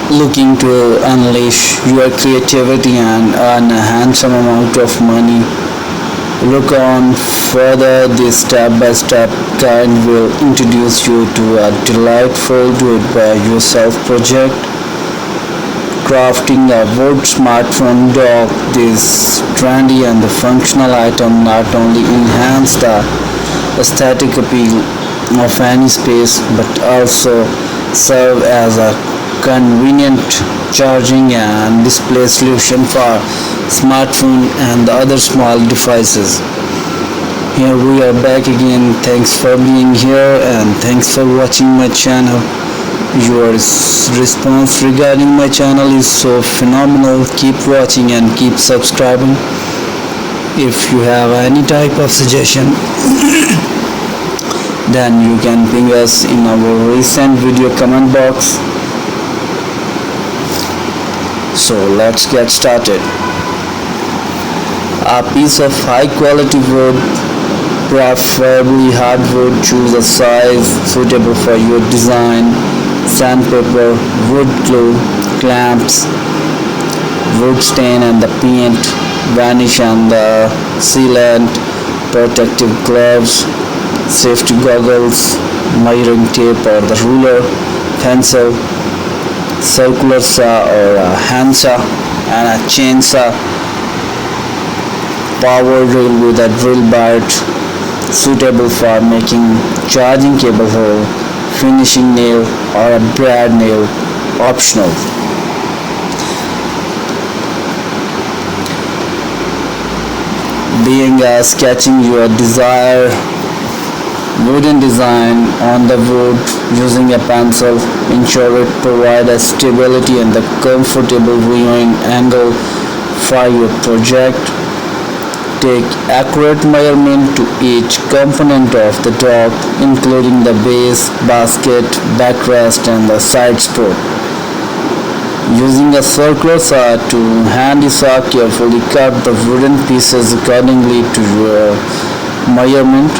Looking to unleash your creativity and earn a handsome amount of money? Look on further. This step-by-step guide will introduce you to a delightful do-it-by-yourself project. Crafting a wood smartphone dock. This trendy and the functional item not only enhance the aesthetic appeal of any space but also serve as a convenient charging and display solution for smartphone and other small devices. Here we are back again. Thanks for being here and thanks for watching my channel. Your response regarding my channel is so phenomenal. Keep watching and keep subscribing. If you have any type of suggestion, then you can ping us in our recent video comment box. So let's get started. A piece of high quality wood, preferably hardwood. Choose a size suitable for your design. Sandpaper, wood glue, clamps, wood stain and the paint, varnish and the sealant, protective gloves, safety goggles, measuring tape or the ruler, pencil, circular saw or a handsaw and a chainsaw, power drill with a drill bit suitable for making charging cable hole, finishing nail or a brad nail optional. Being sketching your desired wooden design on the wood using a pencil. Ensure it provides a stability and the comfortable viewing angle for your project. Take accurate measurement to each component of the dock, including the base, basket, backrest, and the side support. Using a circular saw to handy saw, carefully cut the wooden pieces accordingly to your measurement.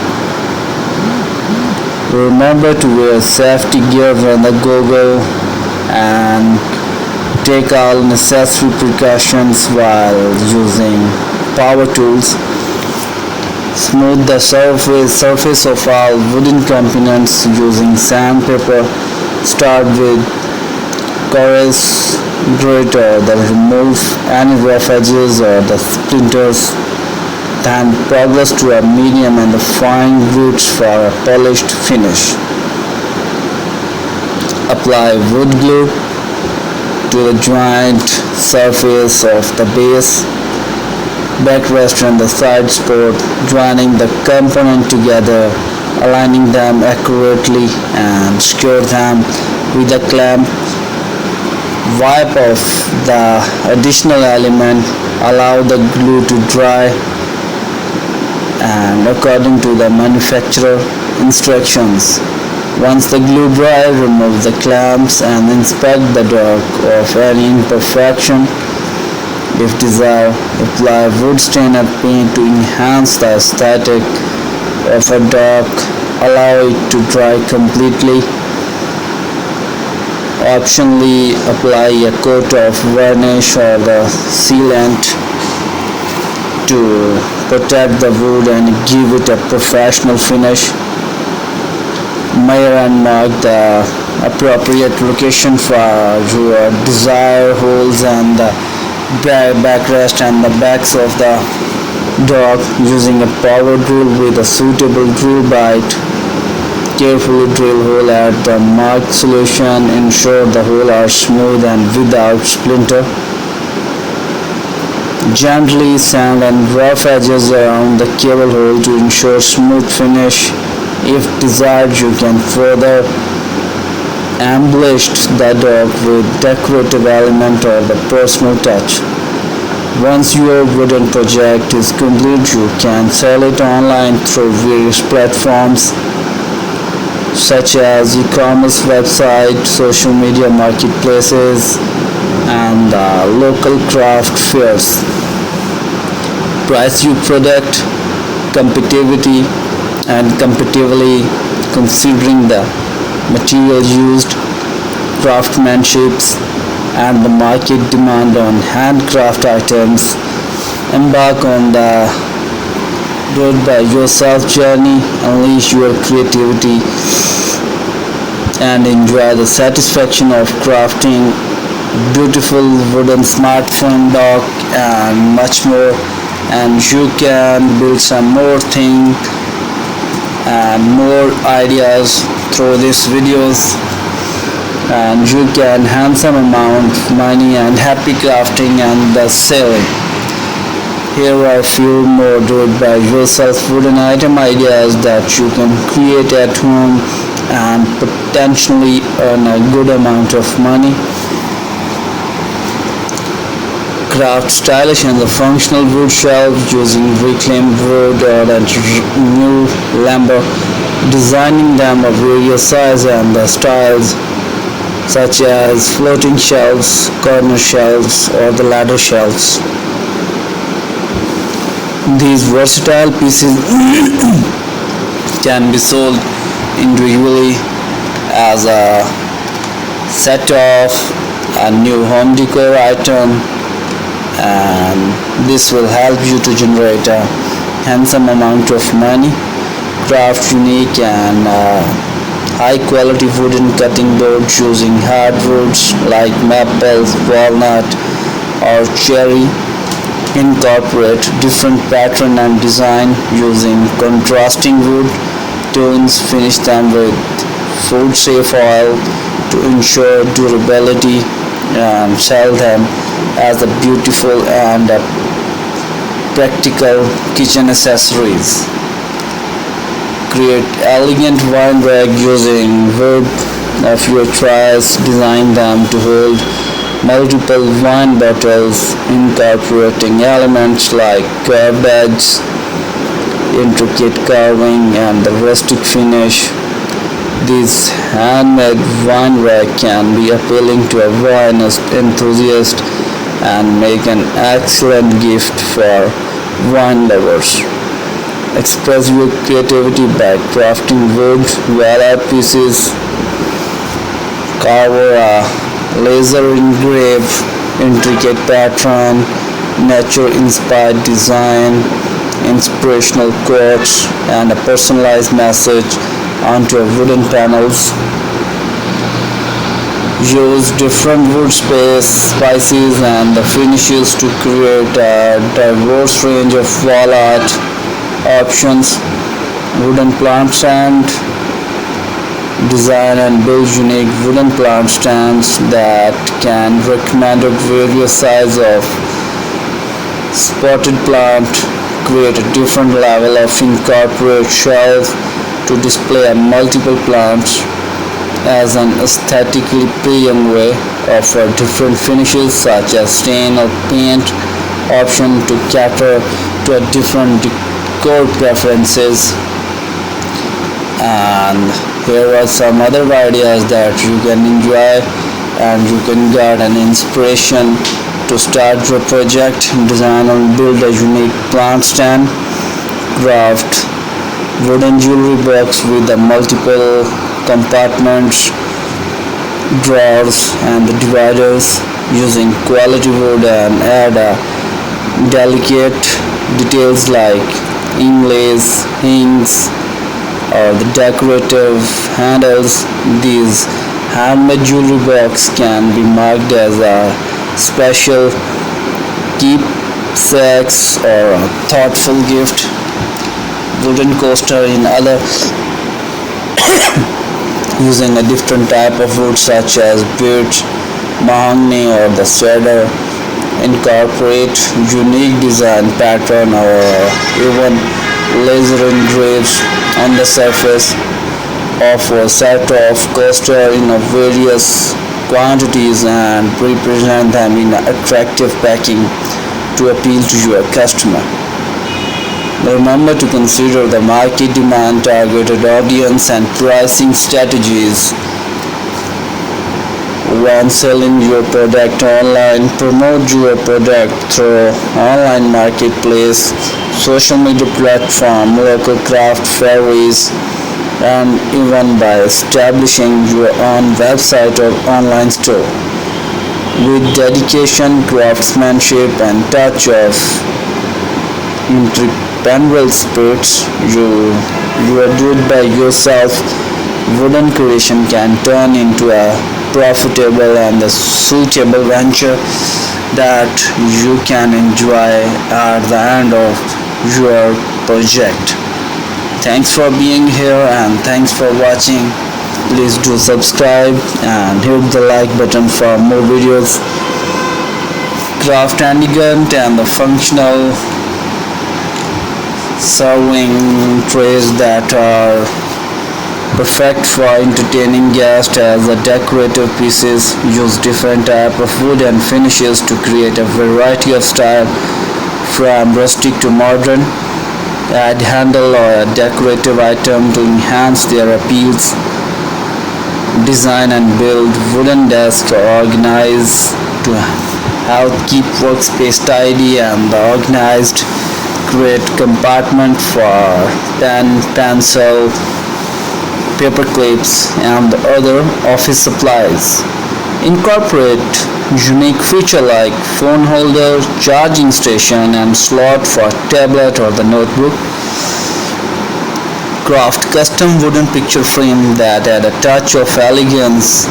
Remember to wear safety gear and the goggle and take all necessary precautions while using power tools. Smooth the surface of all wooden components using sandpaper. Start with coarse grit or the remove any rough edges or the splinters. Then progress to a medium and the fine grits for a polished finish. Apply wood glue to the joint surface of the base, backrest and the side support, joining the component together, aligning them accurately and secure them with a clamp. Wipe off the additional element, allow the glue to dry and according to the manufacturer instructions. Once the glue dry, remove the clamps and inspect the dock of any imperfection. If desired, apply wood stain and paint to enhance the aesthetic of a dock. Allow it to dry completely. Optionally, apply a coat of varnish or the sealant to protect the wood and give it a professional finish. Measure and mark the appropriate location for your desired holes and the backrest and the backs of the dock using a power drill with a suitable drill bit. Carefully drill hole at the marked solution. Ensure the holes are smooth and without splinter. Gently sand and rough edges around the cable hole to ensure smooth finish. If desired, you can further embellish the dock with decorative element or the personal touch. Once your wooden project is complete, you can sell it online through various platforms such as e-commerce website, social media marketplaces, and local craft fairs. Price your product competitively considering the material used, craftsmanship, and the market demand on handcraft items. Embark on the do it by yourself journey, unleash your creativity, and enjoy the satisfaction of crafting beautiful wooden smartphone dock and much more. And you can build some more thing and more ideas through these videos, and you can handsome amount of money and happy crafting and the selling. Here are a few more do it by yourself wooden item ideas that you can create at home and potentially earn a good amount of money. Craft stylish and the functional wood shelves using reclaimed wood or new lumber, designing them of various sizes and the styles such as floating shelves, corner shelves, or the ladder shelves. These versatile pieces can be sold individually as a set of a new home decor item, and this will help you to generate a handsome amount of money. Craft unique and high quality wooden cutting boards using hardwoods like maple, walnut, or cherry. Incorporate different pattern and design using contrasting wood tones. Finish them with food safe oil to ensure durability, and sell them as a beautiful and practical kitchen accessories. Create elegant wine rack using wood of your choice. Design them to hold multiple wine bottles, incorporating elements like curved edges, intricate carving, and the rustic finish. This handmade wine rack can be appealing to a wine enthusiast and make an excellent gift for wine lovers. Express your creativity by crafting wood wall art pieces. Carve a laser engrave intricate pattern, nature inspired design, inspirational quotes, and a personalized message onto wooden panels. Use different wood spices and the finishes to create a diverse range of wall art options. Wooden plant stand. Design and build unique wooden plant stands that can recommend various sizes of spotted plant. Create a different level of incorporate shelf to display multiple plants as an aesthetically pleasing way. Offer different finishes such as stain or paint option to cater to a different decor preferences. And here are some other ideas that you can enjoy, and you can get an inspiration to start your project. Design and build a unique plant stand. Craft wooden jewelry box with the multiple compartments, drawers, and the dividers using quality wood, and add delicate details like inlays, hinges, or the decorative handles. These handmade jewelry box can be marked as a special keepsakes or a thoughtful gift. Wooden coaster in other using a different type of wood such as birch, mahogany, or the cedar. Incorporate unique design pattern or even laser engraves on the surface of a set of coaster in various quantities and represent them in attractive packing to appeal to your customer. Remember to consider the market demand, targeted audience, and pricing strategies when selling your product online. Promote your product through online marketplace, social media platform, local craft fairs, and even by establishing your own website or online store. with dedication, craftsmanship, and touch of entrepreneurial spirit. You are do it by yourself. Wooden creation can turn into a profitable and a suitable venture that you can enjoy at the end of your project. Thanks for being here and thanks for watching. Please do subscribe and hit the like button for more videos. Craft elegant and the functional serving trays that are perfect for entertaining guests as the decorative pieces. Use different type of wood and finishes to create a variety of style from rustic to modern. Add handle or a decorative item to enhance their appeals. Design and build wooden desks or organize to help keep workspace tidy and organized. Create compartment for pen, pencil, paper clips, and other office supplies. Incorporate unique feature like phone holder, charging station, and slot for tablet or the notebook. Craft custom wooden picture frame that add a touch of elegance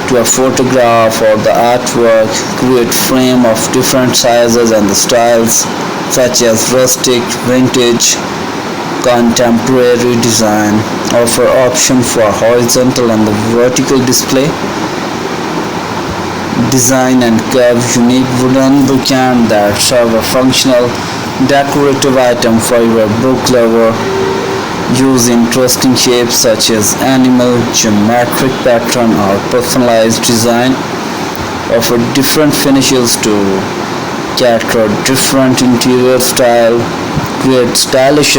to a photograph or the artwork. Create frame of different sizes and the styles such as rustic, vintage, contemporary design. Offer option for horizontal and the vertical display. Design and carve unique wooden bookend that serve a functional decorative item for your book lover. Use interesting shapes such as animal, geometric pattern, or personalized design. Offer different finishes to cater different interior style. Create stylish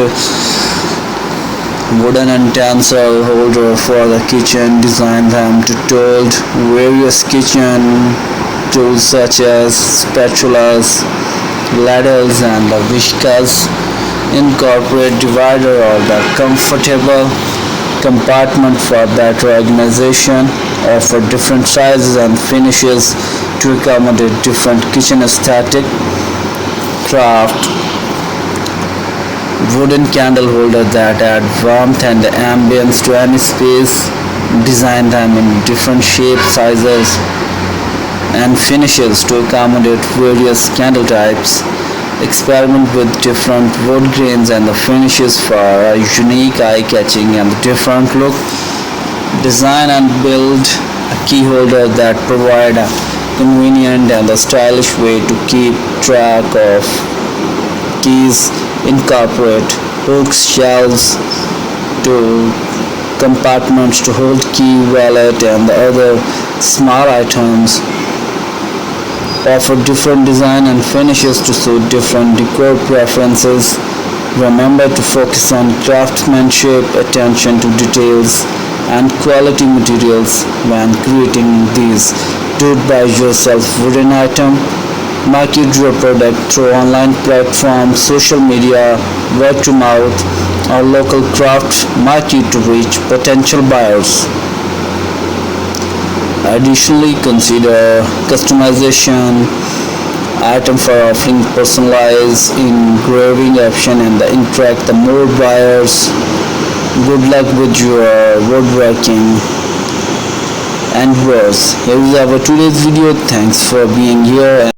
wooden utensil holder for the kitchen. Design them to hold various kitchen tools such as spatulas, ladles, and the whiskers. Incorporate divider or the comfortable compartment for better organization. Offer different sizes and finishes to accommodate different kitchen aesthetic. Craft wooden candle holder that add warmth and ambience to any space. Design them in different shapes, sizes, and finishes to accommodate various candle types. Experiment with different wood grains and the finishes for a unique, eye-catching, and different look. Design and build a key holder that provide a convenient and a stylish way to keep track of keys. Incorporate hooks, shelves to compartments to hold key, wallet, and the other small items. Offer different design and finishes to suit different decor preferences. Remember to focus on craftsmanship, attention to details, and quality materials when creating these do-it-by-yourself wooden item. Market your product through online platforms, social media, word to mouth, or local craft market to reach potential buyers. Additionally, consider customization item for offering personalized engraving option and interact the more buyers. Good luck with your woodworking endeavors. Here is our today's video. Thanks for being here.